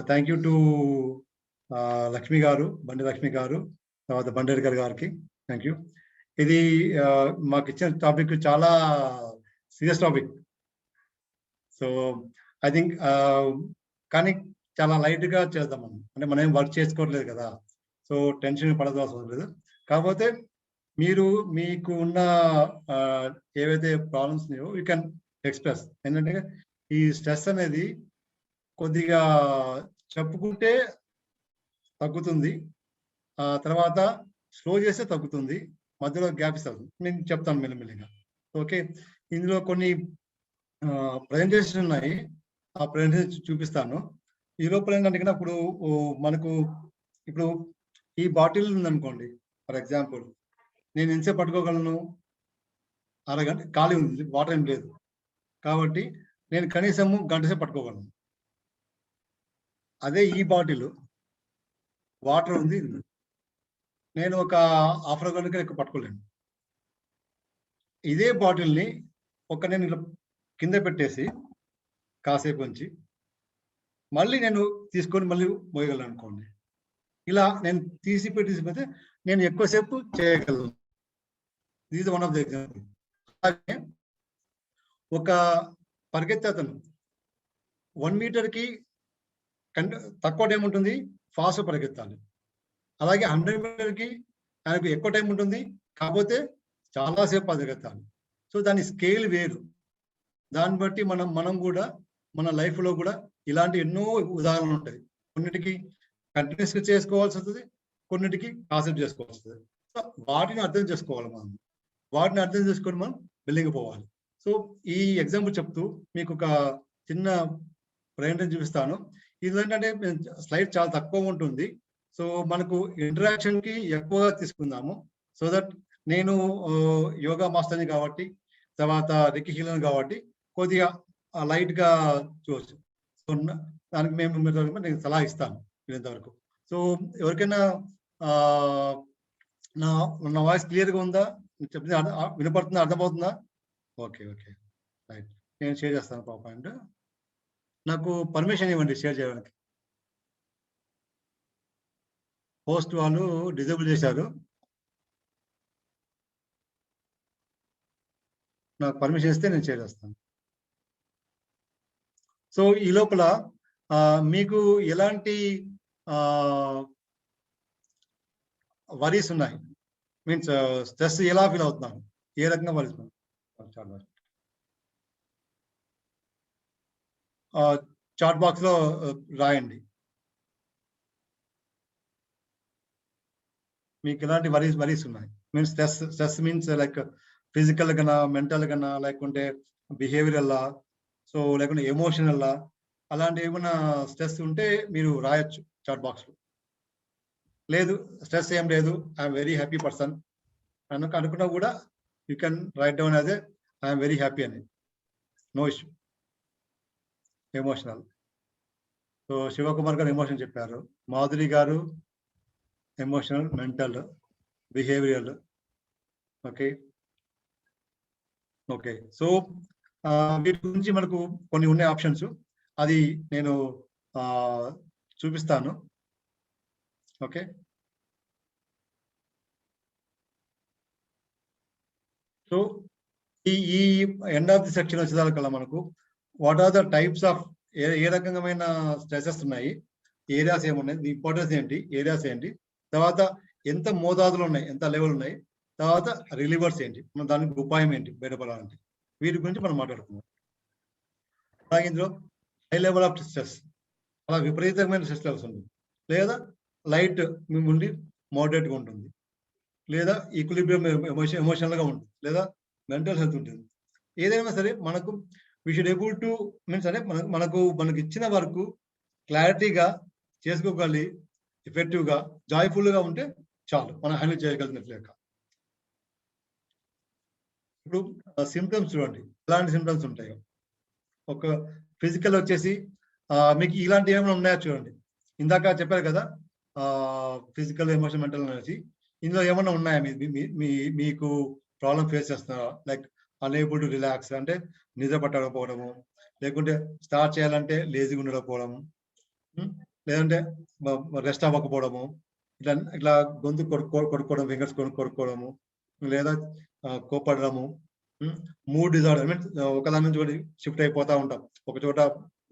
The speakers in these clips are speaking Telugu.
థ్యాంక్ యూ టు లక్ష్మి గారు, బండి లక్ష్మి గారు, తర్వాత బండేడ్కర్ గారికి థ్యాంక్ యూ. ఇది మాకు ఇచ్చిన టాపిక్ చాలా serious topic. So I think కానీ చాలా లైట్గా చేద్దాం మనం, అంటే మనం ఏం వర్క్ చేసుకోవట్లేదు కదా, సో టెన్షన్ పడవలసిన లేదు. కాకపోతే మీరు మీకు ఉన్న ఏవైతే ప్రాబ్లమ్స్ ఉన్నాయో యూ కెన్ ఎక్స్ప్రెస్. ఏంటంటే ఈ స్ట్రెస్ అనేది కొద్దిగా చెప్పుకుంటే తగ్గుతుంది, తర్వాత స్లో చేస్తే తగ్గుతుంది, మధ్యలో గ్యాప్ ఇస్తుంది. నేను చెప్తాను మెల్లిమెల్లిగా. ఓకే, ఇందులో కొన్ని ప్రజెంటేషన్ ఉన్నాయి, ఆ ప్రజెంటేషన్ చూపిస్తాను. ఈ లోపల ఏంటంటే ఇప్పుడు మనకు ఇప్పుడు ఈ బాటిల్ ఉందనుకోండి, ఫర్ ఎగ్జాంపుల్ నేను ఎంతసేపు పట్టుకోగలను, అరగంట ఖాళీ ఉంది, వాటర్ ఏం లేదు కాబట్టి నేను కనీసము గంట సేపు పట్టుకోగలను. అదే ఈ బాటిల్ వాటర్ ఉంది, నేను ఒక హాఫ్ అన్ అవర్ ఎక్కువ పట్టుకోలేను. ఇదే బాటిల్ని నేను ఇలా కింద పెట్టేసి కాసేపు ఉంచి మళ్ళీ నేను తీసుకొని మళ్ళీ మోయగలను అనుకోండి. ఇలా నేను తీసిపోతే నేను ఎక్కువసేపు చేయగలను. This one of the example. అలాగే ఒక పరిగెత్తే అతను 1 మీటర్కి తక్కువ టైం ఉంటుంది, ఫాస్ట్ పరిగెత్తాలి. అలాగే 100 మీటర్కి ఆయనకు ఎక్కువ టైం ఉంటుంది, కాకపోతే చాలాసేపు పరిగెత్తాలి. సో దాని స్కేల్ వేరు. దాన్ని బట్టి మనం కూడా మన లైఫ్లో కూడా ఇలాంటి ఎన్నో ఉదాహరణలు ఉంటాయి. కొన్నిటికి కంటిన్యూస్గా చేసుకోవాల్సి వస్తుంది, కొన్నిటికి కాసేపు చేసుకోవాల్సి వస్తుంది. సో వాటిని అర్థం చేసుకోవాలి మనం, వాటిని అర్థం చేసుకొని మనం బిల్డింగ్ పోవాలి. సో ఈ ఎగ్జాంపుల్ చెప్తూ మీకు ఒక చిన్న ప్రయత్నం చూపిస్తాను. ఇది ఏంటంటే స్లైడ్ చాలా తక్కువ ఉంటుంది, సో మనకు ఇంటరాక్షన్కి ఎక్కువగా తీసుకుందాము. సో దట్ నేను యోగా మాస్టర్ని కాబట్టి, తర్వాత రికీ హీలర్ కాబట్టి కొద్దిగా లైట్గా చూడవచ్చు. సో దానికి నేను సలహా ఇస్తాను ఇంతవరకు. సో ఎవరికైనా నా వాయిస్ క్లియర్గా ఉందా, చెప్తే వినపడుతుందా, అర్థమవుతుందా? ఓకే ఓకే రైట్, నేను షేర్ చేస్తాను పవర్ పాయింట్. నాకు పర్మిషన్ ఇవ్వండి షేర్ చేయడానికి. హోస్ట్ వాళ్ళు డిజేబుల్ చేశారు, నాకు పర్మిషన్ ఇస్తే నేను షేర్ చేస్తాను. సో ఈ లోపల మీకు ఎలాంటి వరీస్ ఉన్నాయి, మీన్స్ స్ట్రెస్ ఎలా ఫీల్ అవుతున్నాను, ఏ రకంగా వరీస్ చాట్ బాక్స్లో రాయండి. మీకు ఎలాంటి వరీస్ ఉన్నాయి, means stress means like physical కన్నా, మెంటల్ కన్నా, లేకుంటే బిహేవియరల్లా, సో లేకుంటే ఎమోషనల్లా, అలాంటి ఏమైనా స్ట్రెస్ ఉంటే మీరు రాయొచ్చు చాట్ బాక్స్లో. లేదు స్ట్రెస్ ఏం లేదు, ఐఎమ్ వెరీ హ్యాపీ పర్సన్ అనుకున్నా కూడా you can write down as I'm very happy అని, no issue. Emotional, so Shivakumar గారు ఎమోషన్ చెప్పారు, మాధురి గారు emotional, mental, behavioural. Okay okay, so వీటి గురించి మనకు కొన్ని ఉన్నాయి ఆప్షన్స్, అది నేను చూపిస్తాను. ఓకే, సో ఈ ఎండ్ ఆఫ్ ది సెక్షన్ వచ్చేదానికల్లా మనకు what are the types of, ఏ రకమైన స్ట్రెసెస్ ఉన్నాయి, ఏరియాస్ ఏమున్నాయి, ది ఇంపార్టెన్స్ ఏంటి, ఏరియాస్ ఏంటి, తర్వాత ఎంత మోతాదులు ఉన్నాయి, ఎంత లెవెల్ ఉన్నాయి, తర్వాత రిలీవర్స్ ఏంటి, మనం దానికి ఉపాయం ఏంటి బయటపడాలంటే, వీటి గురించి మనం మాట్లాడుకుందాం. అలాగే ఇందులో హై లెవెల్ ఆఫ్ స్ట్రెస్, అలా విపరీతమైన స్ట్రెస్ లెవెల్స్ ఉంటుంది, లేదా లైట్ ఉండి మోడరేట్గా ఉంటుంది, లేదా ఈక్విలిబ్రియం ఎమోషనల్గా ఉంటుంది, లేదా మెంటల్ హెల్త్ ఉంటుంది. ఏదైనా సరే మనకు we should able to means అంటే మనకు ఇచ్చిన వరకు క్లారిటీగా చేసుకోగలి, ఎఫెక్టివ్గా, జాయ్ఫుల్గా ఉంటే చాలు, మనం హ్యాండిల్ చేయగలిగినట్లు లెక్క. ఇప్పుడు సిమ్టమ్స్ చూడండి, ఎలాంటి సిమ్టమ్స్ ఉంటాయో. ఒక ఫిజికల్ వచ్చేసి మీకు ఇలాంటి ఏమైనా ఉన్నాయో చూడండి. ఇందాక చెప్పారు కదా ఫిజికల్, ఎమోషన్, మెంటల్ అనేసి, ఇందులో ఏమైనా ఉన్నాయా మీకు ప్రాబ్లం ఫేస్ చేస్తున్నారా? లైక్ అనేబుల్ టు రిలాక్స్ అంటే నిద్ర పట్టకపోవడము, లేకుంటే స్టార్ట్ చేయాలంటే లేజీగా ఉండకపోవడము, లేదంటే రెస్ట్ అవ్వకపోవడము, ఇట్లా గొంతు కొడుకోవడం, ఫింగర్స్ కొరుక్కోవడము, లేదా కోపడము, మూడ్ డిజార్డర్ మీన్స్ ఒకదాని నుంచి ఒకటి షిఫ్ట్ అయిపోతా ఉంటాం. ఒక చోట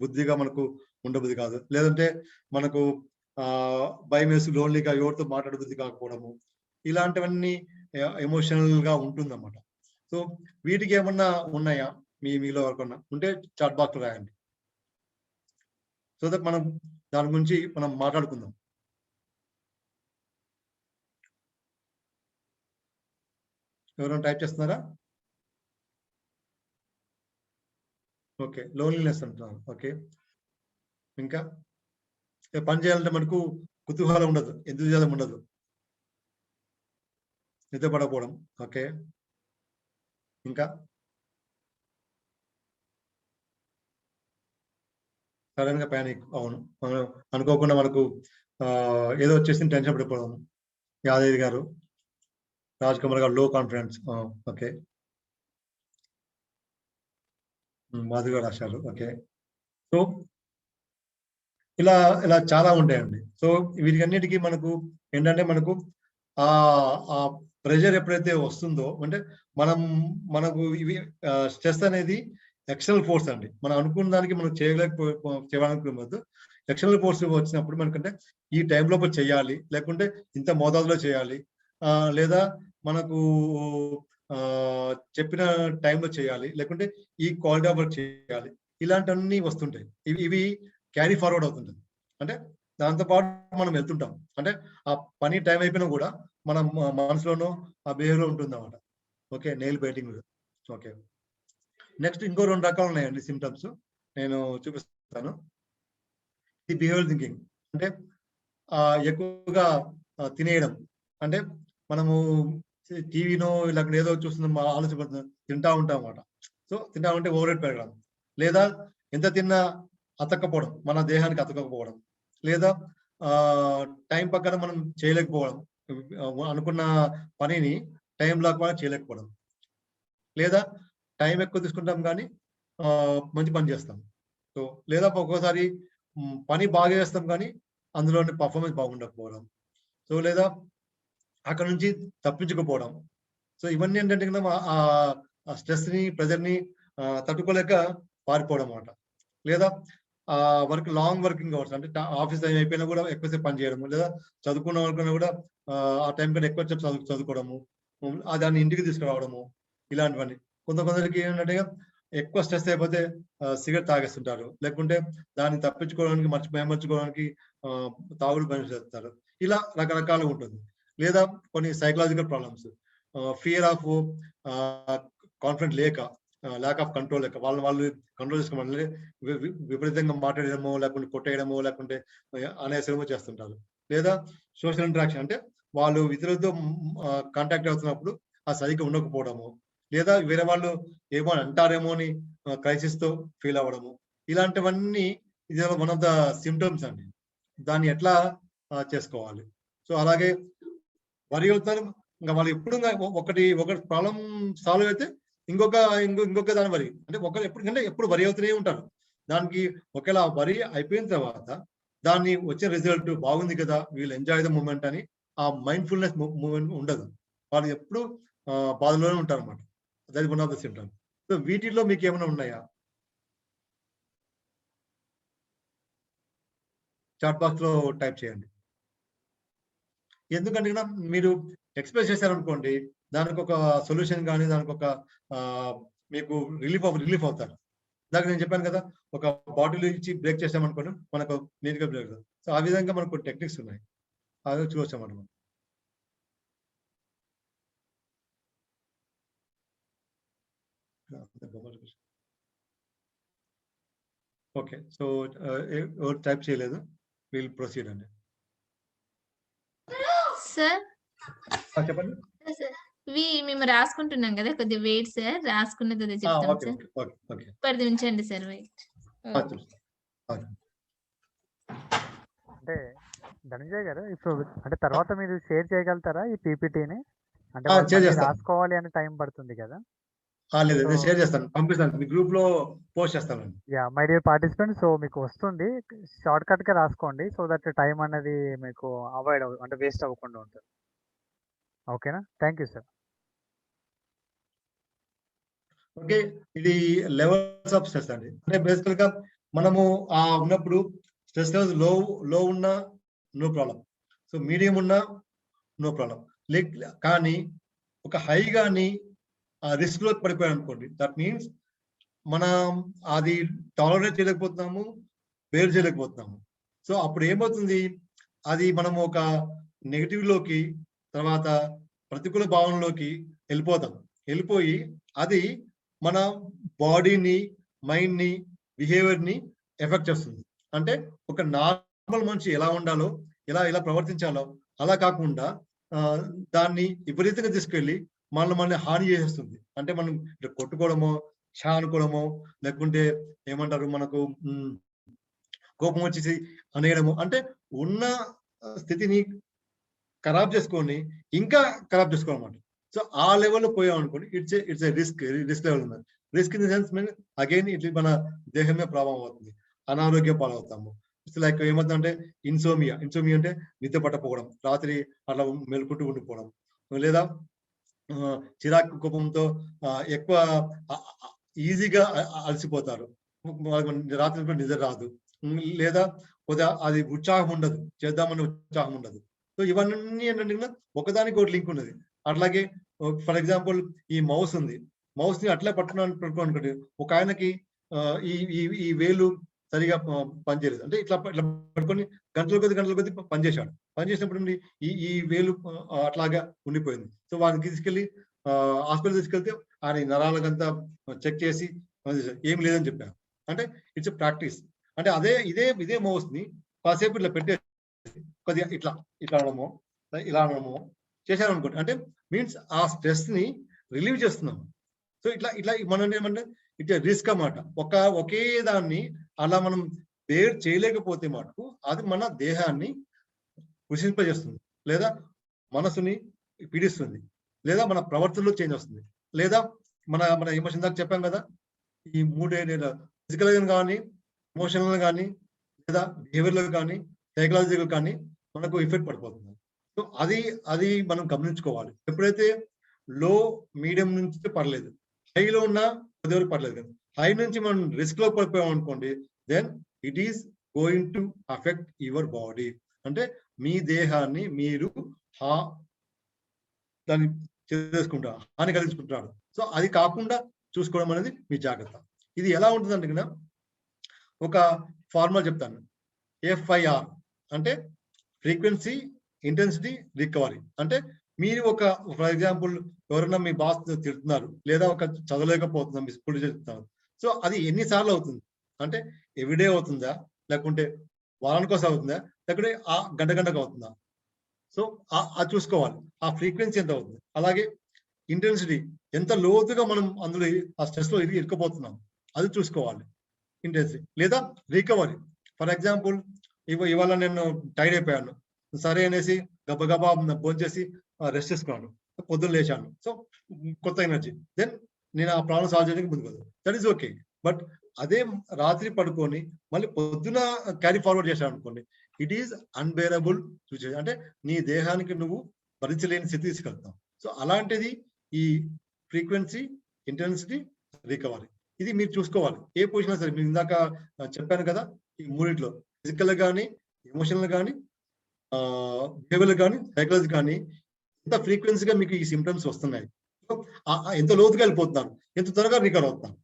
బుద్ధిగా మనకు ఉండబుద్ధి కాదు. లేదంటే మనకు భయమేసి లోన్లీగా ఎవరితో మాట్లాడబుద్ధి కాకపోవడము, ఇలాంటివన్నీ ఎమోషనల్‌గా ఉంటుందన్నమాట. సో వీటికి ఏమన్నా ఉన్నాయా? మీలో ఎవరికన్నా ఉంటే చాట్ బాక్స్‌లో రాయండి. సో దట్ మనం దాని గురించి మనం మాట్లాడుకుందాం. ఎవరైనా టైప్ చేస్తున్నారా? ఓకే. లోన్లీనెస్ అంటున్నారు. ఓకే. ఇంకా పని చేయాలంటే మనకు కుతూహలం ఉండదు. ఎంతూజియాజం ఉండదు. నిద్ర పడకపోవడం. ఓకే. ఇంకా సడెన్‌గా పానిక్. అవును. మనం అనుకోకుండా మనకు ఏదో వచ్చేసింది టెన్షన్ పడిపోవడం. యాదగిరి గారు, రాజ్ కుమార్ గారు లో కాన్ఫిడెన్స్. ఓకే. మాధవి గారు రాశారు. ఓకే. సో ఇలా ఇలా చాలా ఉంటాయండి. సో వీటికన్నిటికి మనకు ఏంటంటే మనకు ఆ ప్రెషర్ ఎప్పుడైతే వస్తుందో అంటే మనకు ఇవి స్ట్రెస్ అనేది ఎక్స్టర్నల్ ఫోర్స్ అండి. మనం అనుకున్న దానికి మనం చేయడానికి ఎక్స్టర్నల్ ఫోర్స్ వచ్చినప్పుడు మనకంటే ఈ టైం లోపల చేయాలి, లేకుంటే ఇంత మోతాదులో చేయాలి, లేదా మనకు చెప్పిన టైంలో చేయాలి, లేకుంటే ఈ క్వాలిటీ ఆఫ్ వర్క్ చేయాలి. ఇలాంటివన్నీ వస్తుంటాయి. ఇవి క్యారీ ఫార్వర్డ్ అవుతుంటది. అంటే దాంతో పాటు మనం వెళ్తుంటాం. అంటే ఆ పని టైం అయిపోయినా కూడా మనం మనసులోనో ఆ బిహేవియర్ ఉంటుందన్నమాట. Okay. Nail biting. Okay. Next ఇంకో 2 రకాలు ఉన్నాయండి సింప్టమ్స్. నేను చూపిస్తాను. ఈ బిహేవియరల్ థింకింగ్ అంటే ఎక్కువగా తినేయడం. అంటే మనము టీవీనో లేకపోతే ఏదో చూస్తున్నాం ఆలోచన తింటా ఉంటాం అన్నమాట. సో తింటా ఉంటే ఓవర్ వెయిట్ పెరగడం. లేదా ఎంత తిన్నా అతక్కపోవడం. మన దేహానికి అతకకపోవడం. లేదా టైం ప్రకారం మనం చేయలేకపోవడం. అనుకున్న పనిని టైం లాగా చేయలేకపోవడం. లేదా టైం ఎక్కువ తీసుకుంటాం కానీ మంచి పని చేస్తాం. సో లేదా ఒక్కోసారి పని బాగా చేస్తాం కానీ అందులోని పర్ఫార్మెన్స్ బాగుండకపోవడం. సో లేదా అక్కడ నుంచి తప్పించుకుపోవడం. సో ఇవన్నీ ఏంటంటే స్ట్రెస్‌ని, ప్రెషర్‌ని తట్టుకోలేక పారిపోవడం అన్నమాట. లేదా లాంగ్ వర్కింగ్ అవర్స్ అంటే ఆఫీస్ టైం అయిపోయినా కూడా ఎక్కువసేపు పని చేయడము. లేదా చదువుకున్న వాళ్ళకన్నా కూడా ఆ టైం కన్నా ఎక్కువ సేపు చదువుకోవడము. దాన్ని ఇంటికి తీసుకురావడము. ఇలాంటివన్నీ. కొందరికి ఏంటంటే ఎక్కువ స్ట్రెస్ అయిపోతే సిగరెట్ తాగేస్తుంటారు. లేకుంటే దాన్ని తప్పించుకోవడానికి మైమర్చుకోవడానికి తాగుడు పని చేస్తారు. ఇలా రకరకాలుగా ఉంటుంది. లేదా కొన్ని psychological problems. Fear of confident lack of control లేక వాళ్ళు కంట్రోల్ చేసుకోమని విపరీతంగా మాట్లాడడమో, లేకుంటే కొట్టేయడమో, లేకుంటే అనేసడమో చేస్తుంటారు. లేదా సోషల్ ఇంటరాక్షన్ అంటే వాళ్ళు ఇతరులతో కాంటాక్ట్ అవుతున్నప్పుడు సరిగ్గా ఉండకపోవడము. లేదా వేరే వాళ్ళు ఏమో అంటారేమో అని క్రైసిస్‌తో ఫీల్ అవ్వడము. ఇలాంటివన్నీ ఇది వన్ ఆఫ్ ద సింప్టమ్స్ అండి. దాన్ని ఎట్లా చేసుకోవాలి. సో అలాగే వరి అవుతారు. వాళ్ళు ఎప్పుడు ఒకటి ప్రాబ్లమ్ సాల్వ్ అయితే ఇంకొక దాని వరి. అంటే ఎప్పుడు వరి అవుతూనే ఉంటారు. దానికి ఒకవేళ వరి అయిపోయిన తర్వాత దాన్ని వచ్చే రిజల్ట్ బాగుంది కదా! వీళ్ళు ఎంజాయ్ ద మూమెంట్ అని ఆ మైండ్‌ఫుల్‌నెస్ మూవ్‌మెంట్ ఉండదు. వాళ్ళు ఎప్పుడు బాధలోనే ఉంటారన్నమాట. That is one of the symptom. So వీటిల్లో మీకేమైనా ఉన్నాయా? చాట్ బాక్స్‌లో టైప్ చేయండి. ఎందుకంటే మీరు ఎక్స్‌ప్రెస్ చేశారనుకోండి, దానికొక సొల్యూషన్ గాని, దానికొక ఆహ్, మీకు రిలీఫ్ అవుతారు. ఇందాక నేను చెప్పాను కదా! ఒక బాటిల్ ఇచ్చి బ్రేక్ చేసామనుకోండి, మనకు నీట్‌గా బ్రేక్ అవుతుంది. సో, ఆ విధంగా మనకు కొన్ని టెక్నిక్స్ ఉన్నాయి. అవి చూసన్నమాట మనం. ఓకే. సో, ఎవరు టైప్ చేయలేదు. విల్ ప్రొసీడ్ అండి. సార్. చెప్పండి. మేము రాసుకుంటున్నాం కదా! కొద్దిగా వెయిట్ సార్. రాసుకున్నది అదే చెప్తాం ఓకే. సార్. ఓకే. పది ఉంచండి సార్ వెయిట్. అంటే ధనంజయ్ గారు ఇప్పుడు అంటే తర్వాత మీరు షేర్ చేయగలుగుతారా ఈ పీపీటీని? అంటే షేర్ మళ్ళీ చేస్తాను. రాసుకోవాలి అని టైం పడుతుంది కదా! లేదు నేను So- షేర్ చేస్తాను, పంపిస్తాను, మీ గ్రూప్ లో పోస్ట్ చేస్తానండి. Yeah my dear participant, so మీకు వస్తుంది, షార్ట్ కట్ గా రాసుకోండి సో దట్ టైం అనేది మీకు అవాయిడ్ అంటే వేస్ట్ అవ్వకుండా ఉంటుంది. ఓకేనా? Thank you sir. ఓకే, ఇది లెవెల్స్ ఆఫ్ స్ట్రెస్ అండి. అంటే బేసికల్ గా మనము ఉన్నప్పుడు స్ట్రెస్ లెవెల్స్ లో ఉన్నా నో ప్రాబ్లం, సో మీడియం ఉన్నా నో ప్రాబ్లం. కానీ ఒక హై గాని రిస్క్ లోకి పడిపోయాం అనుకోండి, దట్ మీన్స్ మనం అది టాలరేట్ చేయలేకపోతున్నాము, బేర్ చేయలేకపోతున్నాము. సో అప్పుడు ఏమవుతుంది, అది మనం ఒక నెగిటివ్ లోకి, తర్వాత ప్రతికూల భావనలోకి వెళ్ళిపోయి అది మన బాడీని, మైండ్ ని, బిహేవియర్ ని ఎఫెక్ట్ చేస్తుంది. అంటే ఒక నార్మల్ మనిషి ఎలా ఉండాలో, ఎలా ప్రవర్తించాలో అలా కాకుండా దాన్ని విపరీతంగా తీసుకెళ్ళి మనల్ని హాని చేసేస్తుంది. అంటే మనం కొట్టుకోవడమో, షా అనుకోవడమో, లేకుంటే ఏమంటారు మనకు కోపం వచ్చేసి అనేయడము, అంటే ఉన్న స్థితిని ఖరాబ్ చేసుకొని ఇంకా ఖరాబ్ చేసుకోవాలన్నమాట. సో ఆ లెవెల్లో పోయాం అనుకోండి, ఇట్స్ రిస్క్ లెవెల్ ఉంది. Risk in the sense mean again it మన దేహం మీద ప్రభావం అవుతుంది, అనారోగ్య పాలవుతాము. ఇట్స్ లైక్ ఏమవుతుందంటే ఇన్సోమియా అంటే నిద్ర పట్టకపోవడం, రాత్రి అట్లా మెలుకుంటూ ఉండిపోవడం, లేదా చిరాకు కోపంతో ఎక్కువ ఈజీగా అలసిపోతారు, రాత్రి కూడా నిద్ర రాదు, లేదా కొద్దిగా అది ఉత్సాహం ఉండదు, చేద్దామని ఉత్సాహం ఉండదు. సో ఇవన్నీ ఏంటంటే ఒకదానికి ఒకటి లింక్ ఉన్నది. అట్లాగే ఫర్ ఎగ్జాంపుల్ ఈ మౌస్ ఉంది, మౌస్ ని అట్లా పట్టుకోనుకోండి, ఒక ఆయనకి ఈ వేలు సరిగా పనిచేయలేదు, అంటే ఇట్లా పట్టుకొని గంటల కొద్ది పనిచేసినప్పుడు ఈ వేలు అట్లాగా ఉండిపోయింది. సో వాడిని తీసుకెళ్లి హాస్పిటల్ తీసుకెళ్తే ఆయన నరాలకంతా చెక్ చేసి ఏం లేదని చెప్పారు. అంటే ఇట్స్ ప్రాక్టీస్. అంటే ఇదే మౌస్ ని కాసేపు ఇట్లా పెట్టేసి కొద్దిగా ఇట్లా అనడమో, ఇలా అనడమో చేశాను అనుకోండి, అంటే మీన్స్ ఆ స్ట్రెస్ ని రిలీవ్ చేస్తున్నాం. సో ఇట్లా మనం ఏమంటే ఇట్లా రిస్క్ అన్నమాట. ఒకే దాన్ని అలా మనం బేర్ చేయలేకపోతే మటుకు అది మన దేహాన్ని కృషింపజేస్తుంది, లేదా మనసుని పీడిస్తుంది, లేదా మన ప్రవర్తనలో చేంజ్ వస్తుంది, లేదా మన ఎమోషన్ దాకా చెప్పాం కదా, ఈ మూడే ఫిజికల్ గా కానీ, ఎమోషనల్ కానీ, లేదా బిహేవియర్ కానీ, సైకలాజికల్ కానీ మనకు ఎఫెక్ట్ పడిపోతుంది. సో అది మనం గమనించుకోవాలి. ఎప్పుడైతే లో మీడియం నుంచి పర్లేదు, హైలో ఉన్నా కొద్దివరకు పర్లేదు, కదా హై నుంచి మనం రిస్క్ లో పడిపోయాం అనుకోండి, then it is going to affect your body. అంటే మీ దేహాన్ని మీరు దాన్ని చేసుకుంటారు, హాని కలిగించుకుంటున్నారు. సో అది కాకుండా చూసుకోవడం అనేది మీ జాగ్రత్త. ఇది ఎలా ఉంటుంది అంటే ఒక ఫార్ములా చెప్తాను, FIR అంటే ఫ్రీక్వెన్సీ, ఇంటెన్సిటీ, రికవరీ. అంటే మీరు ఫర్ ఎగ్జాంపుల్ ఎవరైనా మీ బాస్ తిడుతున్నారు, లేదా ఒక చదవలేకపోతున్నారు, మీ స్కూల్ చెప్తున్నారు. సో అది ఎన్నిసార్లు అవుతుంది అంటే ఎవ్రీడే అవుతుందా, లేకుంటే వారానికోసం అవుతుందా, లేకుంటే గంటకు అవుతుందా? సో అది చూసుకోవాలి, ఆ ఫ్రీక్వెన్సీ ఎంత అవుతుంది. అలాగే ఇంటెన్సిటీ, ఎంత లోతుగా మనం అందులో ఆ స్ట్రెస్ లో ఇరుక్కుపోతున్నాం అది చూసుకోవాలి, ఇంటెన్సిటీ. లేదా రికవరీ, ఫర్ ఎగ్జాంపుల్ ఇవాళ నేను టైర్డ్ అయిపోయాను, సరే అనేసి గబగబా భోంచేసి రెస్ట్ చేసుకున్నాను, పొద్దున్న లేచాను, సో కొత్త ఎనర్జీ, దెన్ నేను ఆ ప్రాబ్లం సాల్వ్ చేయడానికి ముందుకు వస్తాను, దట్ ఈస్ ఓకే. బట్ అదే రాత్రి పడుకొని మళ్ళీ పొద్దున క్యారీ ఫార్వర్డ్ చేశాను అనుకోండి, ఇట్ ఈస్ అన్బేరబుల్ సిచ్యుయేషన్. అంటే నీ దేహానికి నువ్వు భరించలేని స్థితి తీసుకెళ్తావు. సో అలాంటిది ఈ ఫ్రీక్వెన్సీ, ఇంటెన్సిటీ, రికవరీ, ఇది మీరు చూసుకోవాలి. ఏ పొజిషన్ సరే, మీరు ఇందాక చెప్పాను కదా, ఈ మూడిట్లో ఫిజికల్ కానీ, ఎమోషనల్ కానీ, బిహేవియర్ కానీ, సైకాలజీ కానీ ఎంత ఫ్రీక్వెన్సీగా మీకు ఈ సిమ్టమ్స్ వస్తున్నాయి, ఎంత లోతుగా వెళ్ళిపోతున్నారు, ఎంత త్వరగా రికవర్ అవుతున్నాను,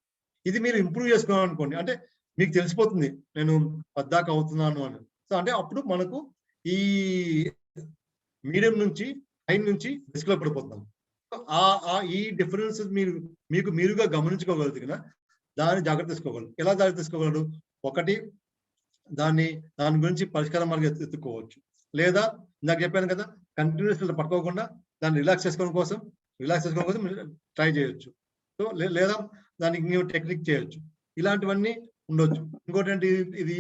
ఇది మీరు ఇంప్రూవ్ చేసుకున్నాను అనుకోండి, అంటే మీకు తెలిసిపోతుంది నేను పద్దాక అవుతున్నాను అని. సో అంటే అప్పుడు మనకు ఈ మీడియం నుంచి హై నుంచి రిస్క్ లో పడిపోతున్నాం. ఈ డిఫరెన్స్ మీరుగా గమనించుకోగలుగుతున్నా దాన్ని జాగ్రత్త తీసుకోగలరు. ఎలా జాగ్రత్త తీసుకోగలరు? ఒకటి, దాని గురించి పరిష్కార మార్గం ఎత్తుకోవచ్చు, లేదా నాకు చెప్పాను కదా, కంటిన్యూస్ పట్టుకోకుండా దాన్ని రిలాక్స్ చేసుకోవడం కోసం ట్రై చేయొచ్చు. సో లేదా దానికి ఇంకో టెక్నిక్ చేయొచ్చు, ఇలాంటివన్నీ ఉండొచ్చు. ఇంకోటి ఏంటి, ఇది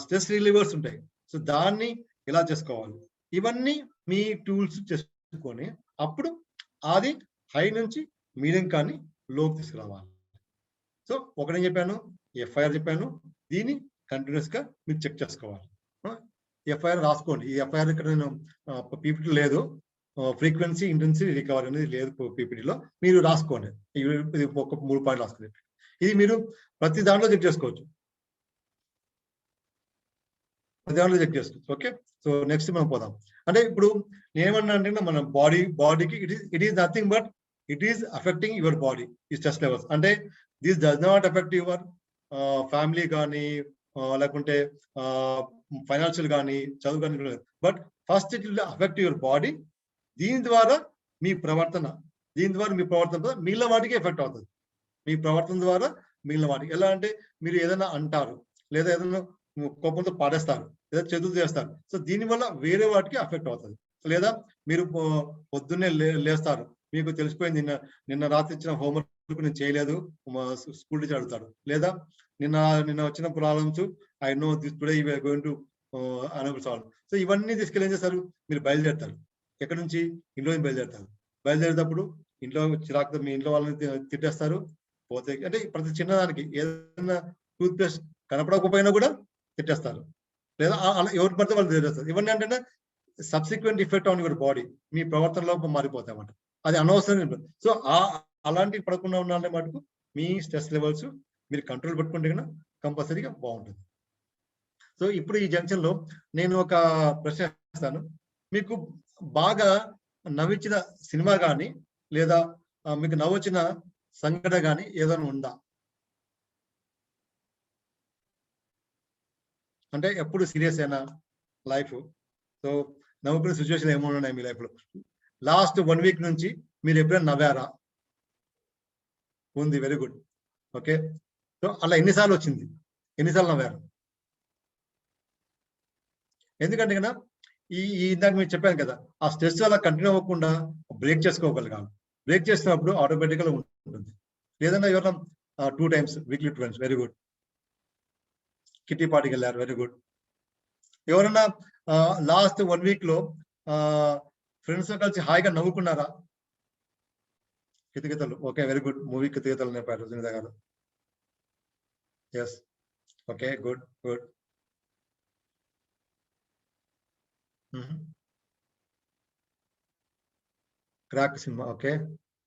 స్ట్రెస్ రిలీవర్స్ ఉంటాయి, సో దాన్ని ఎలా చేసుకోవాలి, ఇవన్నీ మీ టూల్స్ చేసుకొని అప్పుడు అది హై నుంచి మీడియం కానీ లోకి తీసుకురావాలి. సో ఒకటి చెప్పాను, ఎఫ్ఐఆర్ చెప్పాను, దీన్ని కంటిన్యూస్ గా మీరు చెక్ చేసుకోవాలి. ఎఫ్ఐఆర్ రాసుకోండి. ఈ ఎఫ్ఐఆర్ ఇక్కడ నేను పీపీటీ లేదు, ఫ్రీక్వెన్సీ ఇంటెన్సిటీ రికవరీ అనేది లేదు పీపీటీలో, మీరు రాసుకోండి. ఇది ఒక 3 పాయింట్లు రాసుకోండి. ఇది మీరు ప్రతి దాంట్లో చెక్ చేసుకోవచ్చు, ప్రతి దాంట్లో చెక్ చేసుకోవచ్చు. ఓకే, సో నెక్స్ట్ మనం పోదాం. అంటే ఇప్పుడు నేనేమన్నా అంటే మన బాడీకి it is nothing but it is affecting your body ఈ స్ట్రెస్ లెవెల్స్. అంటే this does not effect your family కానీ లేకుంటే ఫైనాన్షియల్ కానీ చదువు కానీ, but first it will affect your body. దీని ద్వారా మీ ప్రవర్తన మిగిలిన వాటికి ఎఫెక్ట్ అవుతుంది. మీ ప్రవర్తన ద్వారా మిగిలిన వాటికి ఎలా అంటే మీరు ఏదైనా అంటారు, లేదా ఏదైనా కోపంతో పాడేస్తారు, లేదా చేతులు చేస్తారు. సో దీనివల్ల వేరే వాటికి అఫెక్ట్ అవుతుంది. లేదా మీరు పొద్దున్నే లేస్తారు, మీకు తెలిసిపోయింది నిన్న రాత్రి ఇచ్చిన హోంవర్క్ నేను చేయలేదు, స్కూల్ టీచర్ అడుగుతాడు. లేదా నిన్న వచ్చిన problems I know this today you are going to solve. So ఇవన్నీ తీసుకెళ్ళి ఏం చేస్తారు, మీరు బయలుదేరుతారు. ఎక్కడి నుంచి? ఇంట్లో నుంచి బయలుదేరుతారు. బయలుదేరేటప్పుడు ఇంట్లో చిరాకు మీ ఇంట్లో వాళ్ళని తిట్టేస్తారు. పోతే అంటే ప్రతి చిన్నదానికి ఏదైనా టూత్ పేస్ట్ కనపడకపోయినా కూడా తిట్టేస్తారు, లేదా ఎవరు పడితే వాళ్ళు తిట్టేస్తారు. ఇవన్నీ అంటే subsequent effect on your body, మీ ప్రవర్తనలో మారిపోతాయి అన్నమాట. అది అనవసరం. సో అలాంటివి పడకుండా ఉండాలనే మటుకు మీ స్ట్రెస్ లెవెల్స్ మీరు కంట్రోల్ పెట్టుకుంటే కన్నా కంపల్సరీగా బాగుంటుంది. సో ఇప్పుడు ఈ జంక్షన్ లో నేను ఒక ప్రశ్న ఇస్తాను. మీకు బాగా నవ్వించిన సినిమా కానీ, లేదా మీకు నవ్వొచ్చిన సంఘటన కానీ ఏదైనా ఉందా? అంటే ఎప్పుడు సీరియస్ అయినా లైఫ్, సో నవ్వుకునే సిచ్యువేషన్ ఏమైనా ఉన్నాయి మీ లైఫ్ లో? లాస్ట్ 1 వీక్ నుంచి మీరు ఎప్పుడైనా నవ్వారా? ఉంది, వెరీ గుడ్. ఓకే, సో అలా ఎన్నిసార్లు వచ్చింది, ఎన్నిసార్లు నవ్వారు? ఎందుకంటే కదా ఇందాక మీరు చెప్పాను కదా, ఆ స్ట్రెస్ అలా కంటిన్యూ అవ్వకుండా బ్రేక్ చేసుకోగలగాలి. బ్రేక్ చేసినప్పుడు ఆటోమేటిక్గా ఉంటుంది. ఏదైనా ఎవరైనా 2 times weekly 2 times, very good. Kitty పార్టీకి వెళ్ళారు, వెరీ గుడ్. ఎవరన్నా లాస్ట్ 1 week లో ఫ్రెండ్స్ తో కలిసి హాయిగా నవ్వుకున్నారా? కితకితలు, ఓకే, వెరీ గుడ్. మూవీ కితకితలు నేర్పారు సునీత గారు. Yes, okay, good good. Krack cinema, okay,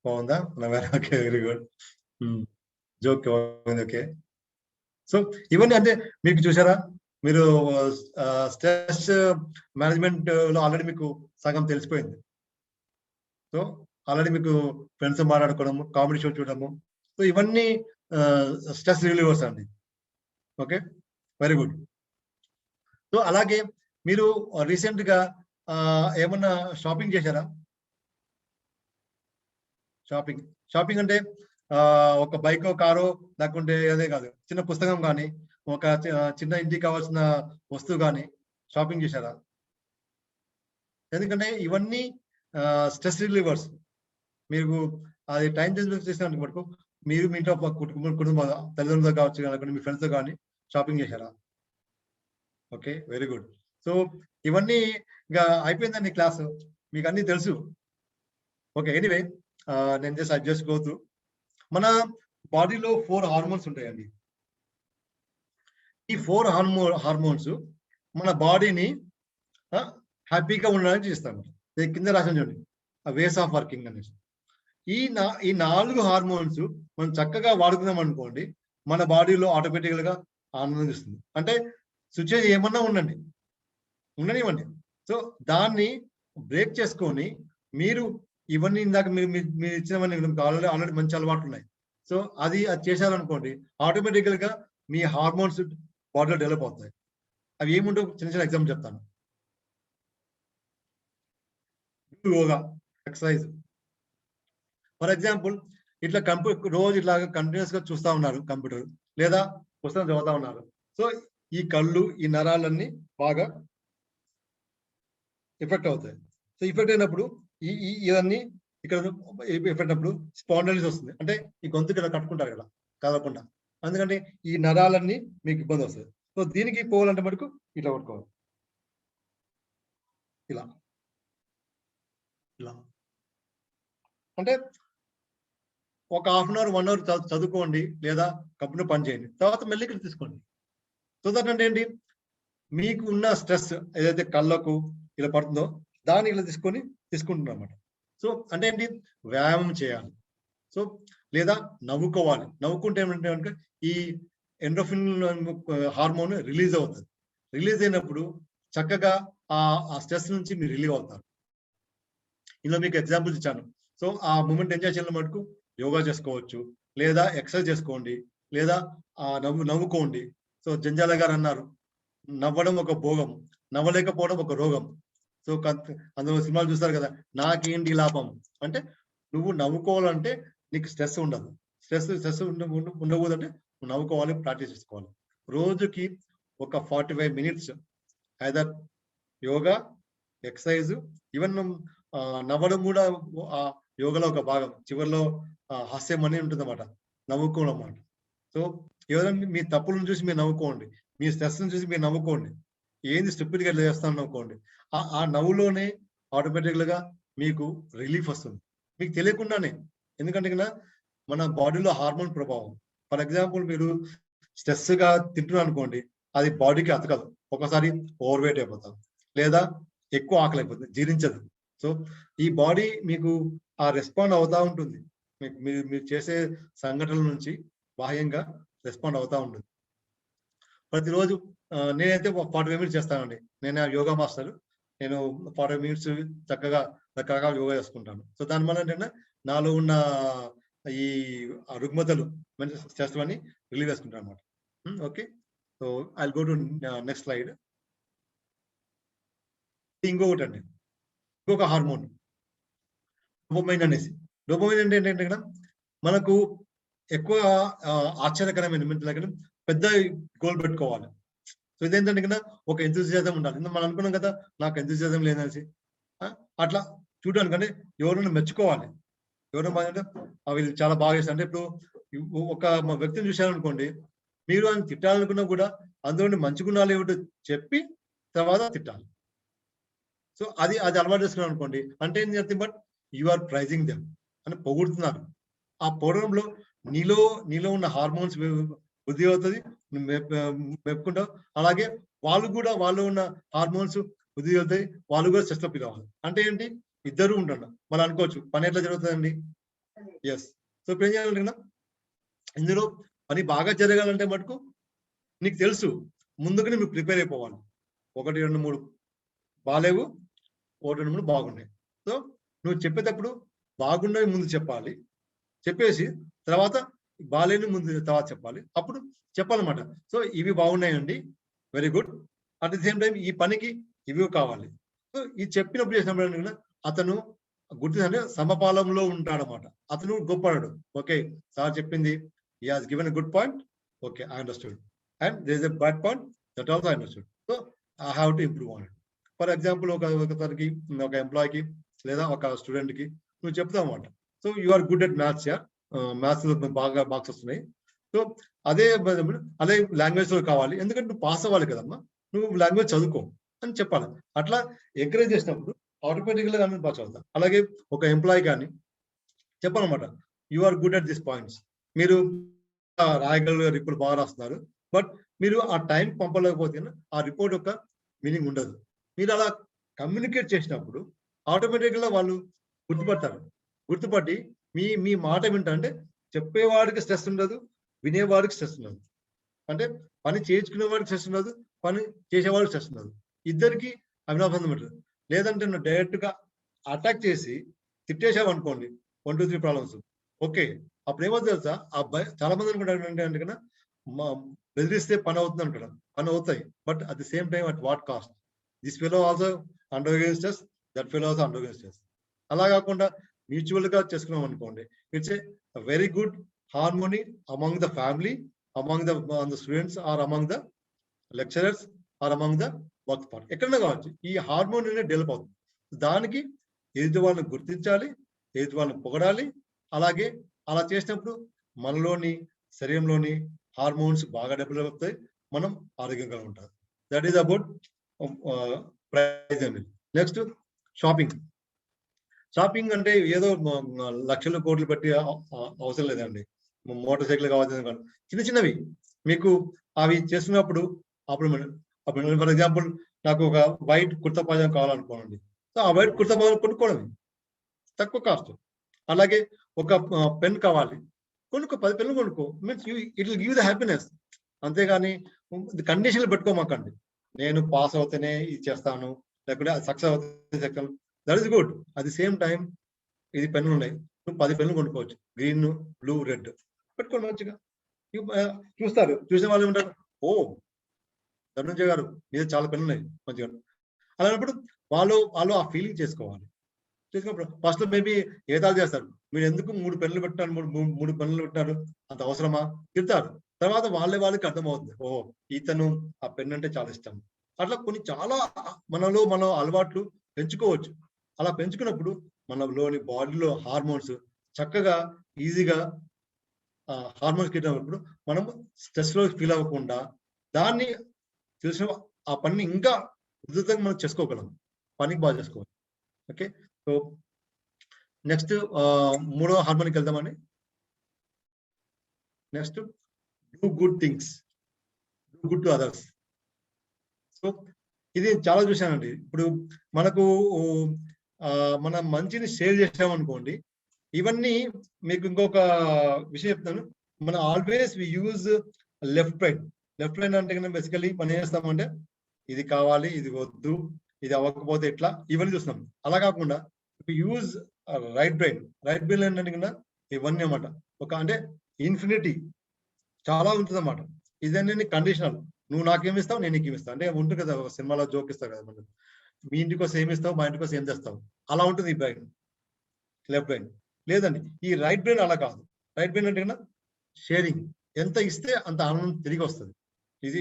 బాగుందా? నవ్వారా? Okay, very good. జోక్ బాగుంది, ఓకే. సో ఇవన్నీ అంటే మీకు చూసారా, మీరు స్ట్రెస్ మేనేజ్మెంట్ లో ఆల్రెడీ మీకు సగం తెలిసిపోయింది. సో ఆల్రెడీ మీకు ఫ్రెండ్స్ మాట్లాడుకోవడము, కామెడీ షో చూడడము, సో ఇవన్నీ స్ట్రెస్ రిలీవర్స్ అండి. Okay, very good. సో అలాగే మీరు రీసెంట్ గా ఏమన్నా షాపింగ్ చేశారా? షాపింగ్ అంటే ఒక బైకో కారో లేకుంటే అదే కాదు, చిన్న పుస్తకం కానీ, ఒక చిన్న ఇంటికి కావాల్సిన వస్తువు కానీ షాపింగ్ చేశారా? ఎందుకంటే ఇవన్నీ స్ట్రెస్ రిలీవర్స్. మీరు అది టైం చేసినందుకు మటుకు మీరు మీ ఇంట్లో కుటుంబ తల్లిదండ్రులతో కావచ్చు, లేకుంటే మీ ఫ్రెండ్స్తో కానీ షాపింగ్ చేశారా? Okay, very good. సో ఇవన్నీ ఇంకా అయిపోయిందండి క్లాసు, మీకు అన్నీ తెలుసు. ఓకే, ఎనీవే నేను జస్ట్ గో త్రూ. మన బాడీలో 4 హార్మోన్స్ ఉంటాయండి. ఈ 4 హార్మోన్స్ మన బాడీని హ్యాపీగా ఉండడానికి చేస్తాను. కింద రాసిన చూడండి, వేస్ ఆఫ్ వర్కింగ్ అనేసి. ఈ 4 హార్మోన్స్ మనం చక్కగా వాడుకున్నాం అనుకోండి, మన బాడీలో ఆటోమేటికల్ గా ఆనందం ఇస్తుంది. అంటే సిచ్యువేషన్ ఏమన్నా ఉండనివ్వండి. సో దాన్ని బ్రేక్ చేసుకొని మీరు ఇవన్నీ ఇందాక మీరు ఇచ్చినవన్నీ ఆల్రెడీ మంచి అలవాట్లు ఉన్నాయి. సో అది చేశారనుకోండి, ఆటోమేటికల్ గా మీ హార్మోన్స్ బాడీలో డెవలప్ అవుతాయి. అవి ఏముంటో చిన్న ఎగ్జాంపుల్ చెప్తాను. యోగా, ఎక్సర్సైజ్. ఫర్ ఎగ్జాంపుల్ ఇట్లా రోజు ఇట్లా కంటిన్యూస్ గా చూస్తా ఉన్నారు కంప్యూటర్, లేదా పుస్తకం చదువుతా ఉన్నారు. సో ఈ కళ్ళు, ఈ నరాలన్నీ బాగా ఎఫెక్ట్ అవుతాయి. సో ఎఫెక్ట్ అయినప్పుడు ఇవన్నీ ఇక్కడ ఎఫెక్ట్ అయినప్పుడు స్పాండైటిస్ వస్తుంది. అంటే ఈ గొంతు ఇక్కడ కట్టుకుంటారు కదా కదలకుండా, ఎందుకంటే ఈ నరాలన్నీ మీకు ఇబ్బంది వస్తుంది. సో దీనికి పోవాలంటే మటుకు ఇట్లా పట్టుకోవాలి, ఇలా ఇలా. అంటే ఒక హాఫ్ అన్ అవర్ 1 అవర్ చదువుకోండి లేదా కంపెనీ పని చేయండి, తర్వాత మెల్లికలు తీసుకోండి. సో దట్ అంటే ఏంటి, మీకు ఉన్న స్ట్రెస్ ఏదైతే కళ్ళకు ఇలా పడుతుందో దాన్ని ఇలా తీసుకుంటున్నారు అనమాట. సో అంటే ఏంటి, వ్యాయామం చేయాలి. సో లేదా నవ్వుకోవాలి. నవ్వుకుంటే ఏమంటే కనుక ఈ ఎండోఫిన్ హార్మోన్ రిలీజ్ అవుతుంది. రిలీజ్ అయినప్పుడు చక్కగా ఆ స్ట్రెస్ నుంచి మీరు రిలీవ్ అవుతారు. ఇలా మీకు ఎగ్జాంపుల్స్ ఇచ్చాను. సో ఆ మూమెంట్ ఎంజాయ్ చేయడం మటుకు యోగా చేసుకోవచ్చు, లేదా ఎక్సర్సైజ్ చేసుకోండి, లేదా నవ్వుకోండి. సో జంజాల గారు అన్నారు, నవ్వడం ఒక భోగం, నవ్వలేకపోవడం ఒక రోగం. సో అందులో సినిమాలు చూస్తారు కదా, నాకేంటి లాభం అంటే, నువ్వు నవ్వుకోవాలంటే నీకు స్ట్రెస్ ఉండదు. స్ట్రెస్ ఉండకూడదంటే నువ్వు నవ్వుకోవాలి, ప్రాక్టీస్ చేసుకోవాలి. రోజుకి ఒక 45 minutes either yoga, exercise, even నవ్వడం కూడా యోగాలో ఒక భాగం. చివరిలో హాస్యం అనేది ఉంటుంది అన్నమాట, నవ్వుకోవడం అన్నమాట. సో ఎవరైనా మీ తప్పులను చూసి మీరు నవ్వుకోండి, మీ స్ట్రెస్ని చూసి మీరు నవ్వుకోండి, ఏంది స్టూపిడ్గా చేస్తాను నవ్వుకోండి. ఆ నవ్వులోనే ఆటోమేటిక్గా మీకు రిలీఫ్ వస్తుంది, మీకు తెలియకుండానే. ఎందుకంటే కదా మన బాడీలో హార్మోన్ ప్రభావం. ఫర్ ఎగ్జాంపుల్ మీరు స్ట్రెస్గా తింటున్నారు అనుకోండి, అది బాడీకి అతకదు, ఒకసారి ఓవర్ వెయిట్ అయిపోతాం, లేదా ఎక్కువ ఆకలి అయిపోతుంది, జీర్ణించదు. సో ఈ బాడీ మీకు ఆ రెస్పాండ్ అవుతా ఉంటుంది, మీరు చేసే సంఘటనల నుంచి బాహ్యంగా రెస్పాండ్ అవుతా ఉంటుంది. ప్రతిరోజు నేనైతే 45 మినిట్స్ చేస్తానండి. నేను యోగా మాస్టర్. నేను 45 మినిట్స్ చక్కగా రకరకాల యోగా చేసుకుంటాను. సో దానివల్ల ఏంటంటే నాలో ఉన్న ఈ రుగ్మతలు, స్ట్రెస్ అని రిలీవ్ చేసుకుంటాను అనమాట. Okay, so I go to next slide. ఇంకొకటి అండి, ఇంకొక హార్మోన్ డోపమైన్ అనేసి. డోపమైన్ అంటే ఏంటంటే ఇక్కడ మనకు ఎక్కువ ఆశ్చర్యకరమైన పెద్ద గోల్ పెట్టుకోవాలి. సో ఇదేంటంటే కదా ఒక ఎంతూజియాజం ఉండాలి. మనం అనుకున్నాం కదా, నాకు ఎంతూజియాజం లేదనేసి. అట్లా చూడడానికి అంటే ఎవరైనా మెచ్చుకోవాలి, ఎవరైనా బాగా వీళ్ళు చాలా బాగా చేస్తారు అంటే. ఇప్పుడు ఒక వ్యక్తిని చూశారనుకోండి, మీరు ఆయన తిట్టాలనుకున్నా కూడా అందులో మంచి గుణాలు ఏమిటో చెప్పి తర్వాత తిట్టాలి. సో అది అలవాటు చేసుకున్నాం అనుకోండి, అంటే ఏం చేస్తుంది, but you are praising them అని పొగుడుతున్నారు. ఆ పొగడంలో నీలో ఉన్న హార్మోన్స్ వృద్ధి అవుతుంది, మెప్పుకుంటావు. అలాగే వాళ్ళు ఉన్న హార్మోన్స్ వృద్ధి అవుతాయి, వాళ్ళు కూడా స్ట్రెస్ ఫీల్ అవ్వాలి. అంటే ఏంటి, ఇద్దరు ఉండండి. మనం అనుకోవచ్చు పని ఎట్లా జరుగుతుందండి. ఎస్, సో ఇప్పుడు ఏం చేయాలంటే ఇందులో పని బాగా జరగాలంటే మటుకు నీకు తెలుసు, ముందుగానే నువ్వు ప్రిపేర్ అయిపోవాలి. 1, 2, 3 బాగాలేవు, 1, 2, 3 బాగున్నాయి. సో నువ్వు చెప్పేటప్పుడు బాగున్నవి ముందు చెప్పాలి, చెప్పేసి తర్వాత బాగాలేని ముందు తర్వాత చెప్పాలి, అప్పుడు చెప్పాలన్నమాట. సో ఇవి బాగున్నాయండి, very good. At the same time ఈ పనికి ఇవి కావాలి. సో ఇది చెప్పినప్పుడు చేసినప్పుడు అతను గుర్తుందంటే సమపాలంలో ఉంటాడనమాట. అతను గొప్పవాడు. ఓకే, సార్ చెప్పింది, he has given a good point, okay, I understood, and there is a bad point, that also I understood, so I have to improve on it. For example ఒకసారికి ఒక ఎంప్లాయీకి లేదా ఒక స్టూడెంట్ కి నువ్వు చెప్తావు అన్నమాట. So you are good at maths, maths బాగా మార్క్స్ వస్తున్నాయి. సో అదే లాంగ్వేజ్ లో కావాలి, ఎందుకంటే నువ్వు పాస్ అవ్వాలి కదమ్మా, నువ్వు లాంగ్వేజ్ చదువుకో అని చెప్పాలి. అట్లా ఎంకరేజ్ చేసినప్పుడు ఆటోమేటిక్ గా బాగా చదువుతాం. అలాగే ఒక ఎంప్లాయీ కానీ చెప్పాలన్నమాట, you are good at this points, మీరు రాయగల రిపోర్ట్ బాగా రాస్తున్నారు, బట్ మీరు ఆ టైం పంపలేకపోతే ఆ రిపోర్ట్ యొక్క మీనింగ్ ఉండదు. మీరు అలా కమ్యూనికేట్ చేసినప్పుడు ఆటోమేటిక్ గా వాళ్ళు గుర్తుపట్టి మీ మాట వింటే చెప్పేవాడికి స్ట్రెస్ ఉండదు, వినేవాడికి స్ట్రెస్ ఉండదు. అంటే పని చేయించుకునే వాడికి స్ట్రెస్ ఉండదు, పని చేసేవాడికి స్ట్రెస్ ఉండదు, ఇద్దరికి అవినాబంధం ఉంటుంది. లేదంటే నువ్వు డైరెక్ట్ గా అటాక్ చేసి తిట్టేసావు అనుకోండి, 1, 2, 3 ప్రాబ్లమ్స్. ఓకే, అప్పుడు ఏమవుతుంది తెలుసా, ఆ అబ్బాయి చాలా మంది అనుకుంటారు అంటే కదా బెదిరిస్తే పని అవుతుంది అనుకుంటాం, పని అవుతాయి, but at the same time at what cost. This fellow also undergoing stress, that fellow also undergoing stress. అలా కాకుండా మ్యూచువల్ గా చేసుకున్నాం అనుకోండి, it's a very good harmony among the family, among the students, or among the lecturers, or among the work spot, ఎక్కడైనా కావచ్చు. ఈ హార్మోన్ అనేది డెవలప్ అవుతుంది. దానికి ఎదుటి వాళ్ళని గుర్తించాలి, ఎదుటి వాళ్ళని పొగడాలి. అలాగే అలా చేసినప్పుడు మనలోని శరీరంలోని హార్మోన్స్ బాగా డెవలప్ అవుతాయి, మనం ఆరోగ్యంగా ఉంటాం. That is about praise. Next shopping. Shopping అంటే ఏదో లక్షలు కోట్లు పెట్టి అవసరం లేదండి. మోటార్ సైకిల్ కావాల్సింది కాదు, చిన్న చిన్నవి మీకు అవి చేస్తున్నప్పుడు అప్పుడు ఫర్ ఎగ్జాంపుల్ నాకు ఒక వైట్ కుర్తా పైజామా కావాలనుకోండి, సో ఆ వైట్ కుర్తా పైజామా కొనుక్కోవడం తక్కువ కాస్ట్. అలాగే ఒక పెన్ కావాలి, కొనుక్కో, 10 పెన్ను కొనుక్కో, means it will give the happiness. అంతేగాని కండిషన్లు పెట్టుకోమాకండి. నేను పాస్ అవుతేనే ఇది చేస్తాను, లేకుంటే సక్సెస్ అవుతే చెప్తాను. That is good. At the same time ఇది పెన్నులు ఉన్నాయి, నువ్వు 10 పెన్నులు కొనుక్కోవచ్చు, గ్రీన్, బ్లూ, రెడ్ పెట్టుకోండి మంచిగా. చూస్తారు, చూసిన వాళ్ళు ఉంటారు, ఓ ధనుంజయ్ గారు మీద చాలా పెన్నులు ఉన్నాయి మంచిగా. అలాంటప్పుడు వాళ్ళు ఆ ఫీలింగ్ చేసుకోవాలి. చేసుకున్నప్పుడు ఫస్ట్ మేబీ ఏదాలు చేస్తారు, మీరు ఎందుకు 3 పెన్నులు పెట్టారు, మూడు పెన్నులు పెట్టారు, అంత అవసరమా తిడతారు. తర్వాత వాళ్ళకి అర్థమవుతుంది, ఓ ఇతను ఆ పెన్ అంటే చాలా ఇష్టం. అట్లా కొన్ని చాలా మనం అలవాట్లు పెంచుకోవచ్చు. అలా పెంచుకున్నప్పుడు మనలోని బాడీలో హార్మోన్స్ చక్కగా ఈజీగా హార్మోన్స్ కిట్టినప్పుడు మనం స్ట్రెస్ లో ఫీల్ అవ్వకుండా దాన్ని తెలిసిన ఆ పనిని ఇంకా ఉధృతంగా మనం చేసుకోగలం, పనికి బాగా చేసుకోవాలి. ఓకే, సో నెక్స్ట్ 3వ హార్మోన్కి వెళ్దామండి. Next do good things, do good to others. So ఇది చాలా చూశానండి. ఇప్పుడు మనకు మనం మంచిని షేర్ చేసామనుకోండి, ఇవన్నీ మీకు ఇంకొక విషయం చెప్తాను. మనం always we use left brain. Left brain అంటే బేసికలీ మనం ఏం చేస్తామంటే ఇది కావాలి, ఇది వద్దు, ఇది అవ్వకపోతే ఎట్లా, ఇవన్నీ చూస్తున్నాం. అలా కాకుండా use right brain. Right brain ఏంటంటే కన్నా ఇవన్నీ అన్నమాట, ఒక అంటే ఇన్ఫినిటీ చాలా ఉంటుంది అన్నమాట. ఇదన్నీ కండిషనల్. నువ్వు నాకేమిస్తావు, నేను నీకు ఏమిస్తావు అంటే ఉంటుంది కదా, ఒక సినిమాలో జోక్ ఇస్తావు కదా, మనం మీ ఇంటికి వస్తే ఏమిస్తావు, మా ఇంటికి వస్తే ఏం చేస్తావు, అలా ఉంటుంది ఈ బ్రెయిన్, లెఫ్ట్ బ్రెయిన్. లేదండి ఈ రైట్ బ్రెయిన్ అలా కాదు. రైట్ బ్రెయిన్ అంటే షేరింగ్, ఎంత ఇస్తే అంత ఆనందం తిరిగి వస్తుంది. ఇది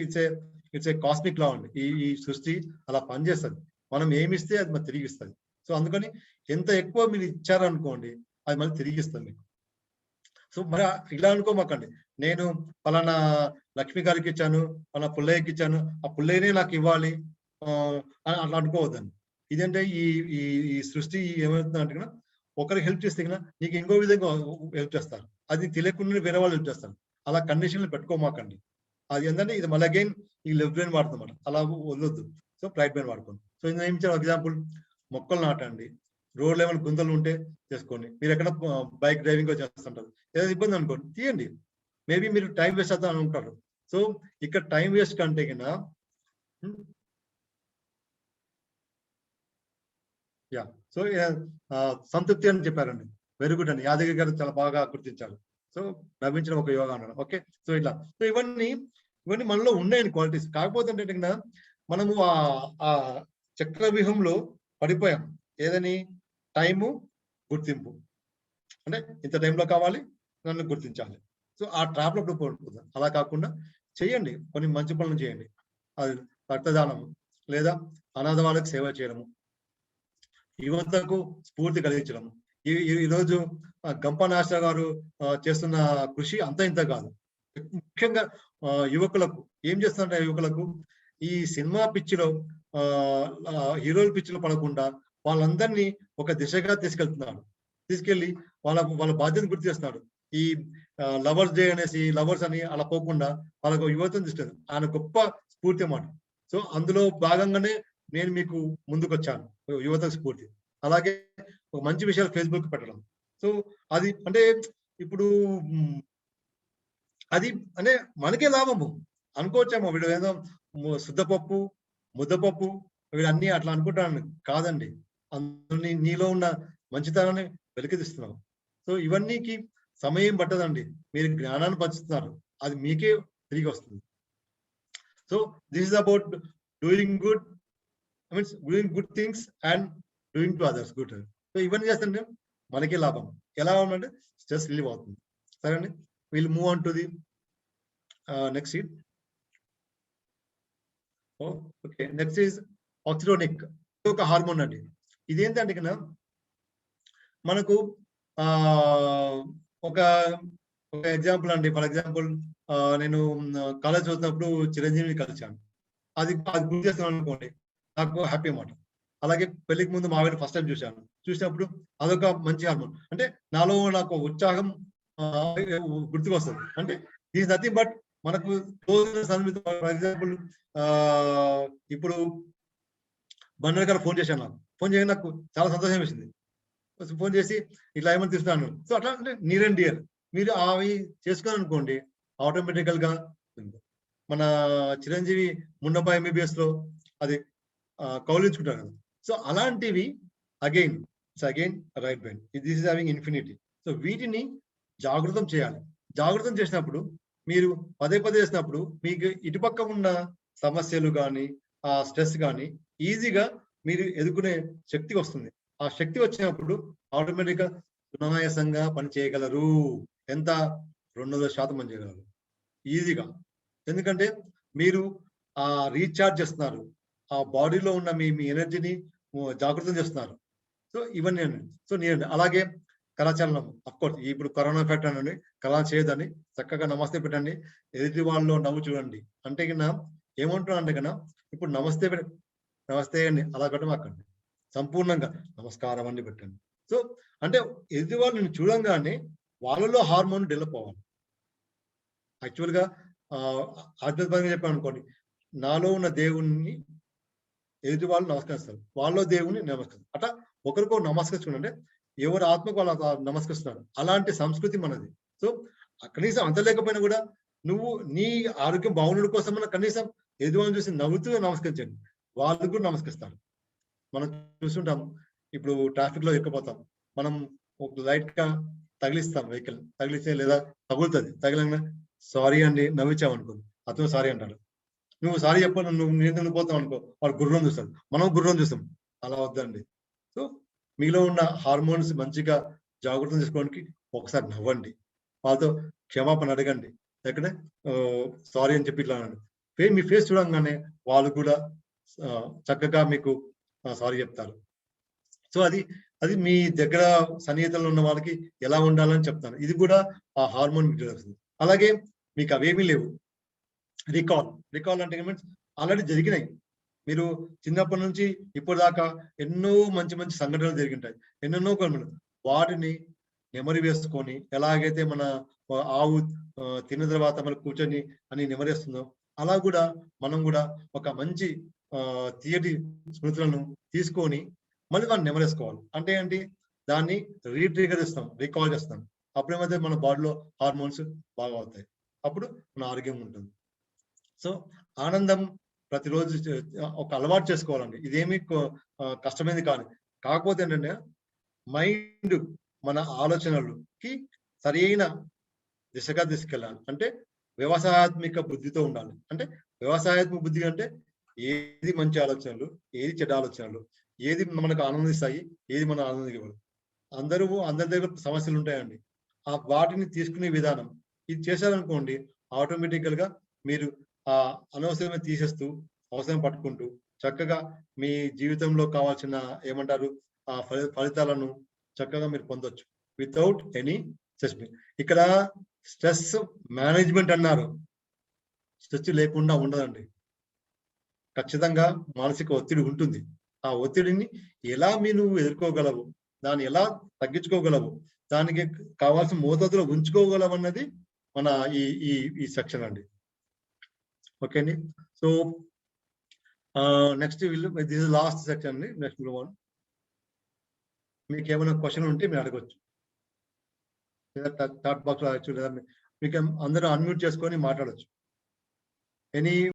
ఇట్స్ ఏ కాస్మిక్ లా అండి. ఈ సృష్టి అలా పనిచేస్తుంది. మనం ఏమి ఇస్తే అది మనకు తిరిగి ఇస్తుంది. సో అందుకని ఎంత ఎక్కువ మీరు ఇచ్చారనుకోండి, అది మళ్ళీ తిరిగి ఇస్తుంది మీకు. సో మరి ఇలా అనుకోమాకండి, నేను పలానా లక్ష్మి గారికి ఇచ్చాను, పలానా పుల్లయ్యకి ఇచ్చాను, ఆ పుల్లయ్యనే నాకు ఇవ్వాలి అని అట్లా అనుకోవద్దండి. ఇదంటే ఈ సృష్టి ఏమవుతుందంటే ఒకరికి హెల్ప్ చేస్తే కన్నా నీకు ఇంకో విధంగా హెల్ప్ చేస్తారు. అది తెలియకుండా వేరే వాళ్ళు హెల్ప్ చేస్తారు. అలా కండిషన్లు పెట్టుకోమాకండి. అది ఏంటంటే ఇది మళ్ళీ అగైన్ ఈ లెఫ్ట్ బ్రెయిన్ వాడుతుందన్నమాట. అలా వదలొద్దు. సో రైట్ బ్రెయిన్ వాడుకోండి. సో ఇది ఏం ఇచ్చాను ఎగ్జాంపుల్, మొక్కలు నాటండి, రోడ్ లెవెల్ గుంతలు ఉంటే చేసుకోండి. మీరు ఎక్కడ బైక్ డ్రైవింగ్ చేస్తుంటారు, ఏదైనా ఇబ్బంది అనుకోండి తీయండి. మేబీ మీరు టైం వేస్ట్ అవుతా అని ఉంటారు. సో ఇక్కడ టైం వేస్ట్ కంటే కన్నా సో సంతృప్తి అని చెప్పారండి. వెరీ గుడ్ అండి, యాదగిరి గారు చాలా బాగా గుర్తించారు. సో నవ్వించడం ఒక యోగా అన్నాడు. ఓకే, సో ఇట్లా సో ఇవన్నీ మనలో ఉన్నాయని క్వాలిటీస్. కాకపోతే ఏంటంటే మనము ఆ చక్ర వ్యూహంలో పడిపోయాం. ఏదని, టైము, గుర్తింపు. అంటే ఇంత టైంలో కావాలి, నన్ను గుర్తించాలి. సో ఆ ట్రాప్ లో పడిపోతుంది. అలా కాకుండా చేయండి, కొన్ని మంచి పనులు చేయండి. అది రక్తదానం, లేదా అనాథ వాళ్ళకి సేవ చేయడము, యువతకు స్ఫూర్తి కలిగించడము. ఈరోజు గంప నాశా గారు చేస్తున్న కృషి అంత ఇంత కాదు. ముఖ్యంగా యువకులకు ఏం చేస్తున్నారంటే, యువకులకు ఈ సినిమా పిచ్చిలో హీరోల పిచ్చిలో పడకుండా వాళ్ళందరినీ ఒక దిశగా తీసుకెళ్లి వాళ్ళ బాధ్యతను గుర్తు చేస్తున్నాడు. ఈ లవర్స్ డే అనేసి లవర్స్ అని అలా పోకుండా వాళ్ళకు యువతను తీసుకెళ్తాడు. ఆయన గొప్ప స్ఫూర్తి అన్నమాట. సో అందులో భాగంగానే నేను మీకు ముందుకు వచ్చాను, యువతకు స్ఫూర్తి. అలాగే ఒక మంచి విషయాలు ఫేస్బుక్ పెట్టడం. సో అది అంటే ఇప్పుడు అది అంటే మనకే లాభము అనుకోవచ్చేమో. వీడు ఏదో శుద్ధపప్పు, ముద్దపప్పు వీడన్నీ అట్లా అనుకుంటాను. కాదండి, అందులో నీలో ఉన్న మంచితనాన్ని వెలికితీస్తున్నావు. సో ఇవన్నీకి సమయం పట్టదండి. మీరు జ్ఞానాన్ని పంచుతున్నారు, అది మీకే తిరిగి వస్తుంది. So this is about doing good, means doing good things and doing to others good. So ఇవన్నీ చేస్తుంటే మనకే లాభం. ఎలా ఉందంటే స్ట్రెస్ రిలీవ్ అవుతుంది. సరే అండి, will move on to the next seat. Okay, next is oxytocin. ఒక హార్మోన్ అండి. ఇదేంటంటే కన్నా మనకు ఒక ఎగ్జాంపుల్ అండి. ఫర్ ఎగ్జాంపుల్ నేను కాలేజ్ చదువుతున్నప్పుడు చిరంజీవిని కలిశాను. అది గుర్తు చేస్తున్నాను అనుకోండి, నాకు హ్యాపీ అన్నమాట. అలాగే పెళ్లికి ముందు మా ఆవిడ ఫస్ట్ టైం చూశాను. చూసినప్పుడు అదొక మంచి హార్మోన్. అంటే నాలో నాకు ఉత్సాహం గుర్తుకొస్తుంది. అంటే ఈజ్ నథింగ్ బట్ మనకు క్లోజ్‌నెస్ అనేది ఫర్ ఎగ్జాంపుల్ ఇప్పుడు బండ్ల గారు ఫోన్ చేశాను నాకు. ఫోన్ చేయగానే నాకు చాలా సంతోషం వేసింది. ఫోన్ చేసి ఇట్లా ఏమని తీసుకున్నాను. సో అట్లా అంటే నియర్ అండ్ డియర్. మీరు అవి చేసుకున్నారనుకోండి ఆటోమేటికల్ గా మన చిరంజీవి మున్నప్ప ఎంబీబీఎస్ లో అది కౌలించుకుంటారు కదా. సో అలాంటివి again right brain this is having infinity. So వీటిని జాగృతం చేయాలి. జాగృతం చేసినప్పుడు మీరు పదే పదే చేసినప్పుడు మీకు ఇటుపక్క ఉన్న సమస్యలు కానీ ఆ స్ట్రెస్ కానీ ఈజీగా మీరు ఎదుర్కొనే శక్తి వస్తుంది. ఆ శక్తి వచ్చినప్పుడు ఆటోమేటిక్ గా సునాయాసంగా పని చేయగలరు. ఎంత 200% పని చేయగలరు ఈజీగా. ఎందుకంటే మీరు రీఛార్జ్ చేస్తున్నారు. ఆ బాడీలో ఉన్న మీ ఎనర్జీని జాగృతం చేస్తున్నారు. సో ఇవన్నీ సో నేను అలాగే కళాచలనం అఫ్కోర్స్ ఇప్పుడు కరోనా ఎఫెక్ట్ అనండి, కళా చేయదని చక్కగా నమస్తే పెట్టండి. ఎదుటి వాళ్ళలో నవ్వు చూడండి. అంటే కన్నా ఏమంటున్నా అంటే కన్నా ఇప్పుడు నమస్తే అండి అలా పెట్టమాకండి. సంపూర్ణంగా నమస్కారం అండి పెట్టండి. సో అంటే ఎదుటి వాళ్ళు నేను చూడంగానే వాళ్ళలో హార్మోన్ డెవలప్ అవ్వాలి. యాక్చువల్గా ఆధ్యాత్మికంగా చెప్పాను అనుకోండి, నాలో ఉన్న దేవుణ్ణి ఎదుటి వాళ్ళు నమస్కరిస్తారు, వాళ్ళలో దేవుని నమస్కరిస్తారు. అట్లా ఒకరికొకరు నమస్కరించుకుని అంటే ఎవరి ఆత్మకు వాళ్ళ నమస్కరిస్తున్నారు. అలాంటి సంస్కృతి మనది. సో కనీసం అంత లేకపోయినా కూడా నువ్వు నీ ఆరోగ్యం బాగుండడం కోసం కనీసం ఎదుటి వాళ్ళని చూసి నవ్వుతూ నమస్కరించండి. వాళ్ళు కూడా నమస్కరిస్తారు. మనం చూస్తుంటాం ఇప్పుడు ట్రాఫిక్ లో ఎక్కిపోతాం, మనం ఒక లైట్ గా తగిలిస్తాం, వెహికల్ తగిలిస్తే లేదా తగులుతుంది, తగిలిన సారీ అండి నవ్వించాం అనుకోండి, అతను సారీ అంటాడు. నువ్వు సారీ చెప్పాను, నువ్వు నిందలు పోతావు అనుకో, వాడు గుర్రం చూస్తాడు, మనం గుర్రం చూస్తాం. అలా వద్దండి. సో మీలో ఉన్న హార్మోన్స్ మంచిగా జాగృతం చేసుకోవడానికి ఒకసారి నవ్వండి, వాళ్ళతో క్షమాపణ అడగండి, లేకపోతే సారీ అని చెప్పి ఇట్లా అనండి. మీ ఫేస్ చూడంగానే వాళ్ళు కూడా చక్కగా మీకు సారీ చెప్తారు. సో అది మీ దగ్గర సన్నిహితంలో ఉన్న వాళ్ళకి ఎలా ఉండాలని చెప్తాను. ఇది కూడా ఆ హార్మోన్ మీకు తెలుస్తుంది. అలాగే మీకు అవేమీ లేవు. రికాల్ అంటే మీన్స్ ఆల్రెడీ జరిగినాయి. మీరు చిన్నప్పటి నుంచి ఇప్పటిదాకా ఎన్నో మంచి మంచి సంఘటనలు జరిగింటాయి, ఎన్నెన్నో వాటిని నెమరి వేసుకొని ఎలాగైతే మన ఆవు తిన్న తర్వాత మనకు కూర్చొని అని నెమరేస్తుందో అలా కూడా మనం కూడా ఒక మంచి తీయటి స్మృతులను తీసుకొని మళ్ళీ మనం నెమరేసుకోవాలి. అంటే ఏంటి, దాన్ని రీట్రిగర్ ఇస్తాం, రీకాల్ చేస్తాం. అప్పుడేమైతే మన బాడీలో హార్మోన్స్ బాగా అవుతాయి, అప్పుడు మన ఆరోగ్యం ఉంటుంది. సో ఆనందం ప్రతిరోజు ఒక అలవాటు చేసుకోవాలండి. ఇదేమి కష్టమైనది కాదు. కాకపోతే ఏంటంటే మైండ్ మన ఆలోచనలకి సరైన దిశగా తీసుకెళ్ళాలి. అంటే వ్యవసాయాత్మక బుద్ధితో ఉండాలి. అంటే వ్యవసాయాత్మక బుద్ధి అంటే ఏది మంచి ఆలోచనలు, ఏది చెడ్డ ఆలోచనలు, ఏది మనకు ఆనందిస్తాయి, ఏది మన ఆనందించగలరు. అందరి దగ్గర సమస్యలు ఉంటాయండి. ఆ వాటిని తీసుకునే విధానం ఇది చేశారనుకోండి, ఆటోమేటికల్ గా మీరు ఆ అనవసరమైన తీసేస్తూ అవసరం పట్టుకుంటూ చక్కగా మీ జీవితంలో కావాల్సిన ఏమంటారు ఆ ఫలితాలను చక్కగా మీరు పొందొచ్చు వితౌట్ ఎనీ స్ట్రెస్. ఇక్కడ స్ట్రెస్ మేనేజ్మెంట్ అన్నారు, స్ట్రెస్ లేకుండా ఉండదండి. ఖచ్చితంగా మానసిక ఒత్తిడి ఉంటుంది. ఆ ఒత్తిడిని ఎలా మీరు ఎదుర్కోగలవు, దాన్ని ఎలా తగ్గించుకోగలవు, దానికి కావాల్సిన మోతాదులో ఉంచుకోగలవు అన్నది మన ఈ సెక్షన్ అండి. ఓకే అండి. So next this is last section అండి. Next move on. మీకు ఏమైనా క్వశ్చన్ ఉంటే మీరు అడగొచ్చు, లేదా చాట్ బాక్స్ లో అడగచ్చు, లేదా మీకు అందరూ అన్మ్యూట్ చేసుకొని మాట్లాడచ్చు. ఎనీ